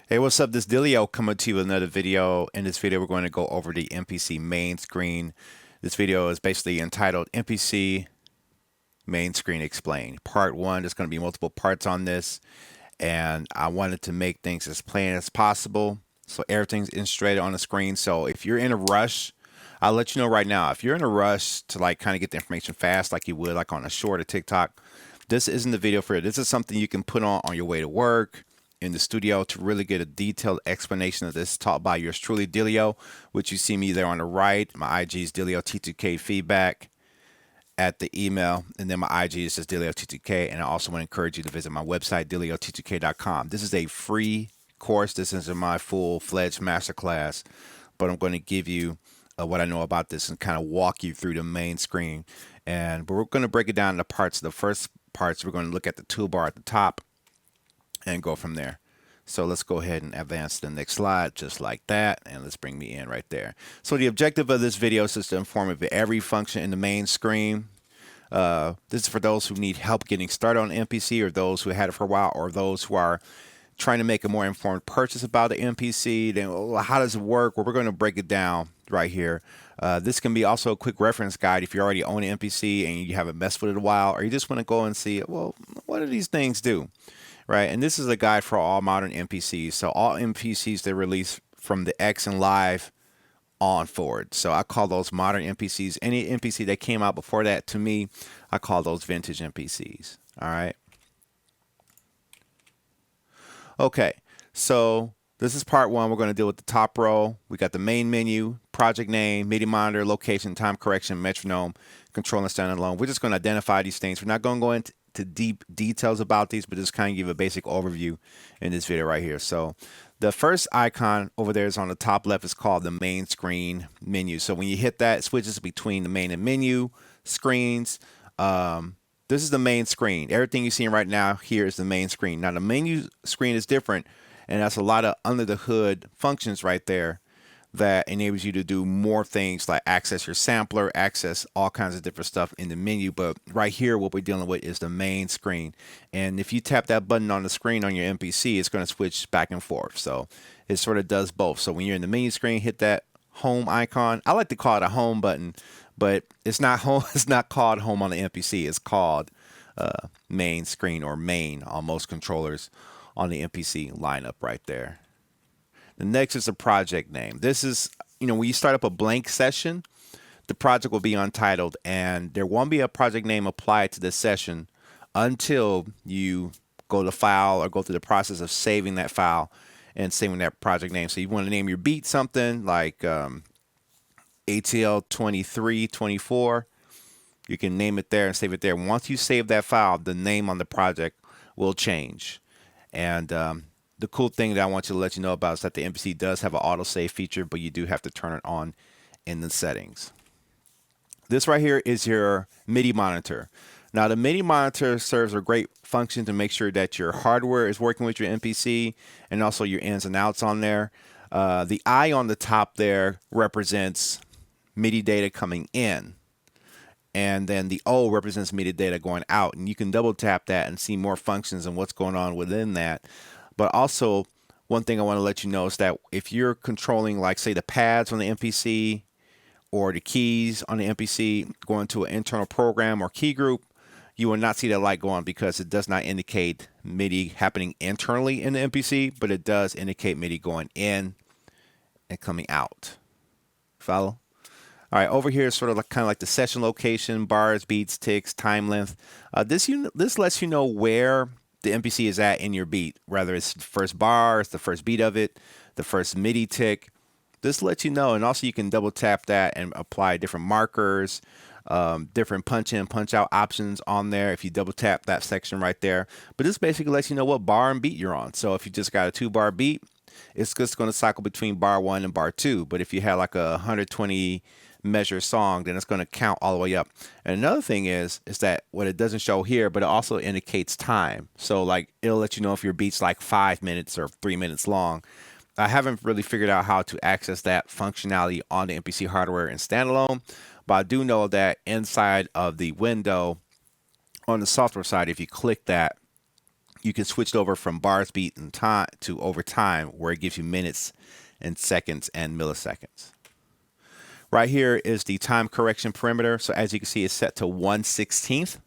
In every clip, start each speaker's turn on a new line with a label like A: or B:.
A: Hey, what's up? This Dilio coming to you with another video. In this video, we're going to go over the MPC main screen. This video is basically entitled MPC Main Screen Explained. Part one, there's going to be multiple parts on this, and I wanted to make things as plain as possible so everything's illustrated on the screen. So if you're in a rush, I'll let you know right now. If you're in a rush to like kind of get the information fast like you would like on a short or TikTok, this isn't the video for it. This is something you can put on your way to work, in the studio, to really get a detailed explanation of this, taught by yours truly, Dilio, which you see me there on the right. My IG is Dilio T2K feedback at the email, and then my IG is just Dilio T2K. And I also want to encourage you to visit my website, DilioT2K.com. This is a free course. This isn't my full-fledged masterclass, but I'm going to give you what I know about this and kind of walk you through the main screen. But we're going to break it down into parts. The first parts, we're going to look at the toolbar at the top and go from there. So let's go ahead and advance to the next slide, just like that, and let's bring me in right there. So the objective of this video is just to inform you of every function in the main screen. This is for those who need help getting started on MPC, or those who had it for a while, or those who are trying to make a more informed purchase about the MPC. Then, well, how does it work? Well, we're going to break it down right here. This can be also a quick reference guide if you already own an MPC and you haven't messed with it in a while, or you just want to go and see, well, what do these things do? Right, and this is a guide for all modern MPCs. So all MPCs they release from the X and Live on forward. So I call those modern MPCs. Any MPC that came out before that, to me, I call those vintage MPCs. All right. Okay, so this is part one. We're going to deal with the top row. We got the main menu, project name, MIDI monitor, location, time correction, metronome, control and standalone. We're just going to identify these things. We're not going to go into deep details about these, but just kind of give a basic overview in this video right here. So the first icon over there is on the top left. Is called the main screen menu. So when you hit that, it switches between the main and menu screens. This is the main screen. Everything you're seeing right now here is the main screen. Now the menu screen is different, and that's a lot of under the hood functions right there that enables you to do more things like access your sampler, access all kinds of different stuff in the menu. But right here, what we're dealing with is the main screen. And if you tap that button on the screen on your MPC, it's going to switch back and forth. So it sort of does both. So when you're in the menu screen, hit that home icon. I like to call it a home button, but it's not home. It's not called home on the MPC. It's called main screen, or main on most controllers on the MPC lineup right there. The next is the project name. This is, when you start up a blank session, the project will be untitled, and there won't be a project name applied to this session until you go to file or go through the process of saving that file and saving that project name. So you want to name your beat something like ATL 2324. You can name it there and save it there. Once you save that file, the name on the project will change. And the cool thing that I want to let you know about is that the MPC does have an autosave feature, but you do have to turn it on in the settings. This right here is your MIDI monitor. Now the MIDI monitor serves a great function to make sure that your hardware is working with your MPC and also your ins and outs on there. The I on the top there represents MIDI data coming in, and then the O represents MIDI data going out. And you can double tap that and see more functions and what's going on within that. But also, one thing I want to let you know is that if you're controlling, like, say, the pads on the MPC or the keys on the MPC going to an internal program or key group, you will not see that light go on because it does not indicate MIDI happening internally in the MPC, but it does indicate MIDI going in and coming out. Follow? All right, over here is sort of like, kind of like the session location, bars, beats, ticks, time length. This lets you know where the MPC is at in your beat, whether it's the first bar, it's the first beat of it, the first MIDI tick. This lets you know, and also you can double tap that and apply different markers, different punch in, punch out options on there if you double tap that section right there. But this basically lets you know what bar and beat you're on. So if you just got a 2-bar beat, it's just going to cycle between bar 1 and bar 2. But if you had like a 120 measure song, then it's going to count all the way up. And another thing is that what it doesn't show here, but it also indicates time. So like it'll let you know if your beat's like 5 minutes or 3 minutes long. I haven't really figured out how to access that functionality on the MPC hardware in standalone, but I do know that inside of the window on the software side, if you click that, you can switch over from bars, beat, and time to over time, where it gives you minutes and seconds and milliseconds. Right here is the time correction parameter. So as you can see, it's set to 1/16th.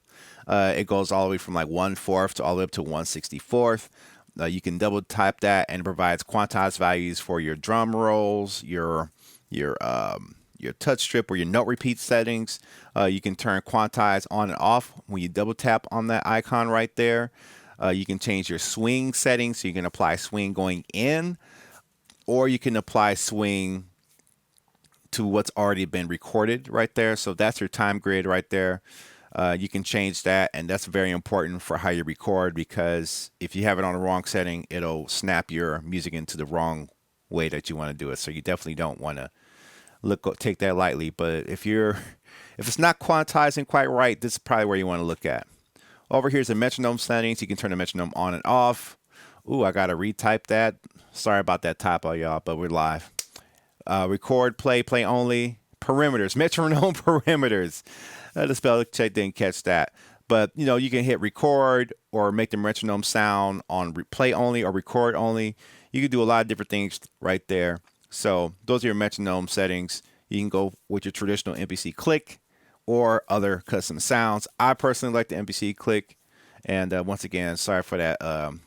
A: It goes all the way from like 1/4 to all the way up to 1/64th. You can double type that, and it provides quantized values for your drum rolls, your touch strip or your note repeat settings. You can turn quantize on and off when you double tap on that icon right there. You can change your swing settings, so you can apply swing going in, or you can apply swing to what's already been recorded right there. So that's your time grid right there. You can change that, and that's very important for how you record, because if you have it on the wrong setting, it'll snap your music into the wrong way that you want to do it. So you definitely don't want to take that lightly. But if it's not quantizing quite right, this is probably where you want to look at. Over here's the metronome settings. You can turn the metronome on and off. Ooh, I gotta retype that. Sorry about that typo, y'all, but we're live. Record, play only. Perimeters, metronome perimeters. The spell check didn't catch that. But, you can hit record or make the metronome sound on play only or record only. You can do a lot of different things right there. So those are your metronome settings. You can go with your traditional MPC click or other custom sounds. I personally like the MPC click. And once again, sorry for that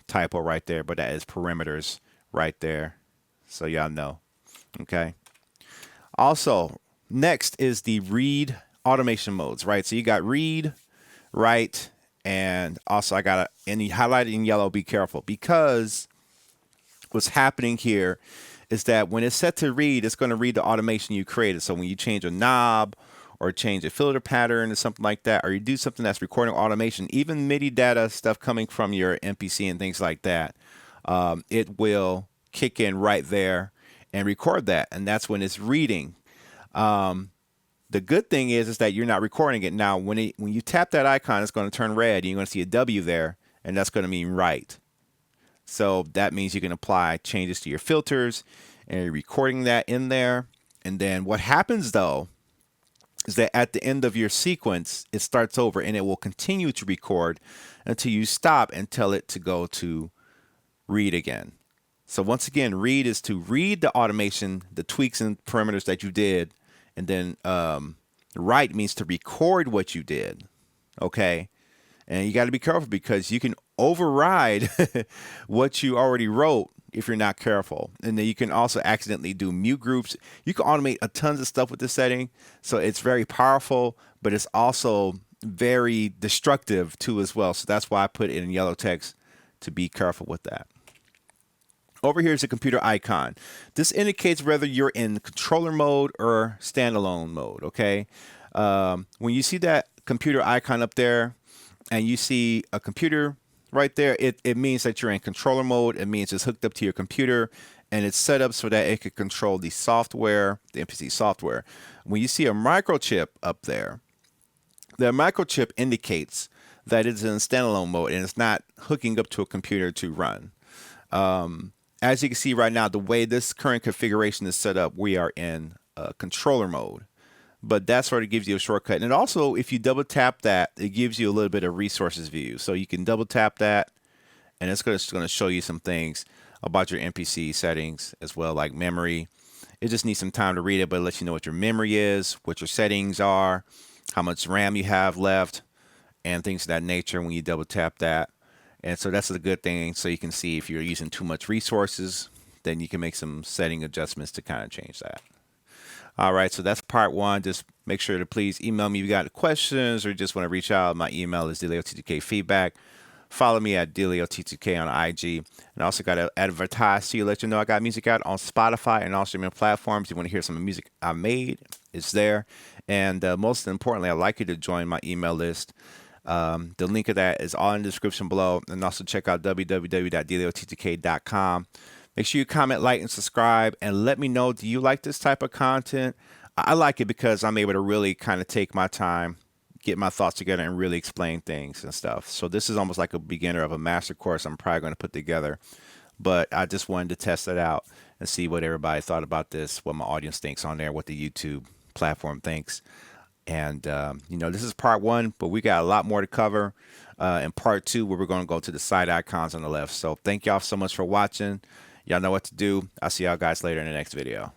A: typo right there, but that is perimeters right there. So y'all know. Okay. Also, next is the read automation modes, right? So you got read, write, and also I got any highlighted in yellow. Be careful, because what's happening here is that when it's set to read, it's going to read the automation you created. So when you change a knob or change a filter pattern or something like that, or you do something that's recording automation, even MIDI data stuff coming from your MPC and things like that, it will kick in right there and record that. And that's when it's reading. The good thing is that you're not recording it. Now, when you tap that icon, it's going to turn red, and you're going to see a W there, and that's going to mean write. So that means you can apply changes to your filters, and you're recording that in there. And then what happens, though, is that at the end of your sequence, it starts over, and it will continue to record until you stop and tell it to go to read again. So once again, read is to read the automation, the tweaks and parameters that you did. And then write means to record what you did. Okay. And you got to be careful, because you can override what you already wrote if you're not careful. And then you can also accidentally do mute groups. You can automate a tons of stuff with this setting. So it's very powerful, but it's also very destructive too as well. So that's why I put it in yellow text, to be careful with that. Over here is a computer icon. This indicates whether you're in controller mode or standalone mode, okay? When you see that computer icon up there and you see a computer right there, it means that you're in controller mode. It means it's hooked up to your computer, and it's set up so that it can control the software, the MPC software. When you see a microchip up there, the microchip indicates that it's in standalone mode and it's not hooking up to a computer to run. As you can see right now, the way this current configuration is set up, we are in controller mode. But that sort of gives you a shortcut. And also, if you double tap that, it gives you a little bit of resources view. So you can double tap that, and it's going to show you some things about your MPC settings as well, like memory. It just needs some time to read it, but it lets you know what your memory is, what your settings are, how much RAM you have left, and things of that nature when you double tap that. And so that's a good thing. So you can see if you're using too much resources, then you can make some setting adjustments to kind of change that. All right, so that's part one. Just make sure to please email me if you got questions or just want to reach out. My email is DeleoT2Kfeedback. Follow me at DeleoT2K on IG. And I also got to advertise to you, let you know I got music out on Spotify and all streaming platforms. If you want to hear some music I made, it's there. And most importantly, I'd like you to join my email list. The link of that is all in the description below. And also check out www.DeleoT2K.com. Make sure you comment, like, and subscribe, and let me know, do you like this type of content? I like it because I'm able to really kind of take my time, get my thoughts together, and really explain things and stuff. So this is almost like a beginner of a master course I'm probably going to put together. But I just wanted to test it out and see what everybody thought about this, what my audience thinks on there, what the YouTube platform thinks. And, you know, this is part one, but we got a lot more to cover in part two, where we're going to go to the side icons on the left. So thank y'all so much for watching. Y'all know what to do. I'll see y'all guys later in the next video.